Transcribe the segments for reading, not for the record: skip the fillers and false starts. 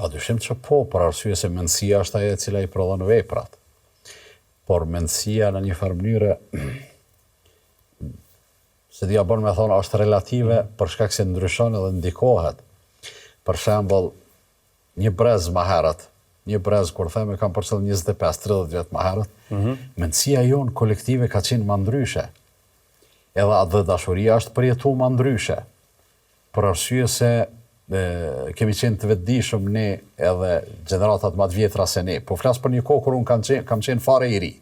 Padyshim që po, për arsye se mendësia është ajo e cila i prodhon veprat. Por mendësia në një farë mënyrë, se dhja bën me thonë, është relative për shkak se ndryshon edhe ndikohet. Për shembull, një brez më herët, kur theme kam për qëllë 25-30 vjet më herët, mendësia jonë kolektive ka qenë më ndryshe. Edhe atë dhe dashuria është përjetu më ndryshe. Për arsye se kemi qenë të vetëdijshëm ne edhe gjeneratat më të vjetra se ne. Po flas për një kohë kur unë kam qenë fare i ri.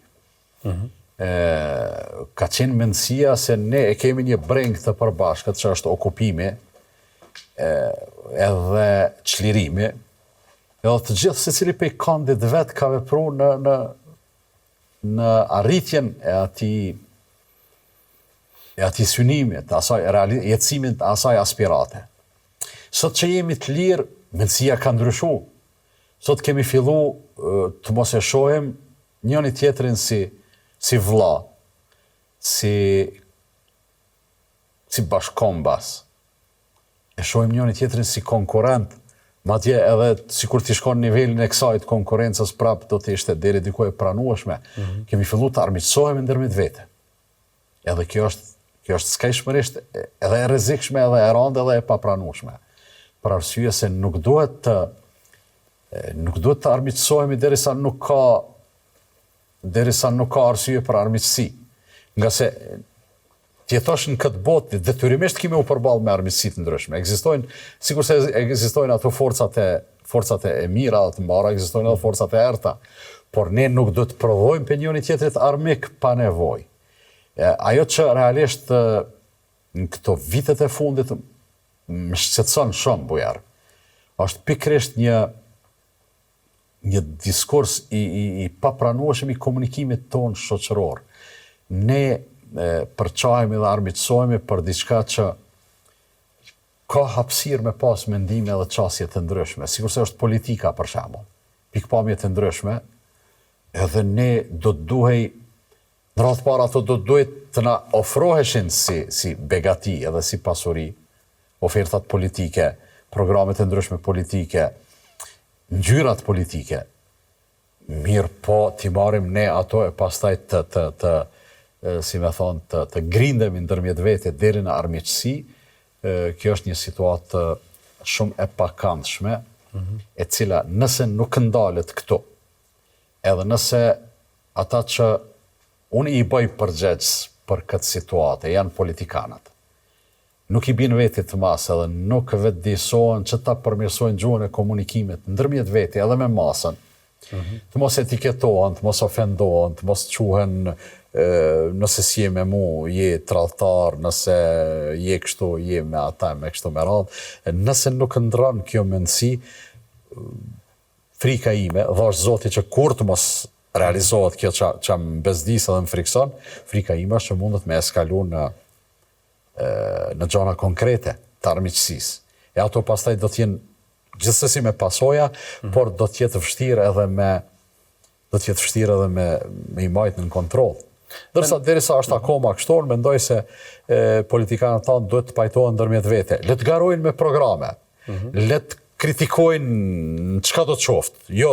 Ka qenë mendësia se ne e kemi një breng të përbashkët që është okupimi edhe çlirimi. Edhe të gjithë secili prej kandit vet ka vepruar në arritjen e atij synimit, asaj jetësimit të asaj aspirate. Sot që jemi të lirë, mendësia ka ndryshu. Sot kemi fillu të mos e shohim njëri tjetrin si vlla, si bashkombas. E shohim njëri tjetrin si konkurrent, madje edhe sikur ti shkon në nivelin e kësaj të konkurrencës prap do të ishte deri diku e pranueshme. Kemi filluar të armiqësohemi ndërmjet vete. Edhe kjo është skajshmërisht edhe e rrezikshme, edhe e rëndë, edhe e papranueshme. Për arsye se nuk duhet të armiqësohemi derisa nuk ka arsye për armiqësi. Nga se ti jetosh në këtë botë, detyrimisht kemi u përballë me armiqësi të ndryshme. Ekzistojnë, sikur se ekzistojnë ato forcat e mira dhe të mbara, ekzistojnë edhe forcat e errta. Por ne nuk do të prodhojmë për njëri tjetrit armik pa nevojë. Ajo që realisht në këto vitet e fundit më shqetëson shumë bujar, është pikërisht një diskurs i papranueshëm i komunikimit tonë shoqëror. Ne përçahemi dhe armiqësohemi për diçka që ka hapësirë me pas mendime dhe qasje të ndryshme, sikurse është politika për shembull, pikpamje të ndryshme, edhe ne do të duhej në radhë parë ato do të duhet të na ofroheshin si begati edhe si pasuri, ofertat politike, programet e ndryshme politike, ngjyrat politike. Mirë po t'i marrim ne ato e pastaj të grindemi ndërmjet vete deri në armiqësi. Kjo është një situatë shumë e pakëndshme, e cila nëse nuk ndalet këtu, edhe nëse ata që unë i bëj përgjegjës për këtë situatë, janë politikanët. Nuk i bin vetit të masë edhe nuk vetëdijsohen që ta përmirësojnë gjuhën e komunikimit ndërmjet veti edhe me masën. Të mos etiketohen, të mos ofendohen, të mos quhen nëse si je me mu, je tradhtar, nëse je kështu, je me ata, me kështu me radhë. Nëse nuk ndron kjo mendësi, frika ime, dhash Zoti që kur të mos realizohet kjo që më bezdis edhe më frikson, frika ime është që mundet me eskalu në gjona konkrete të armiqësisë. E ato pastaj do t'jenë gjithsesi me pasoja, por do t'jetë vështirë edhe me i majtë në kontroll. Dërsa derisa është akoma kështu, mendoj se politikanët tanë duhet të pajtohen ndërmjet vete. Le të garojnë me programe, le të kritikojnë çka do të qoftë. Jo,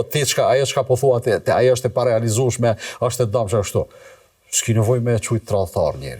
ajo çka po thua, ajo është e parealizueshme, është e dëmshme kështu. S'ki nevojë me çujt tradhtar njëri.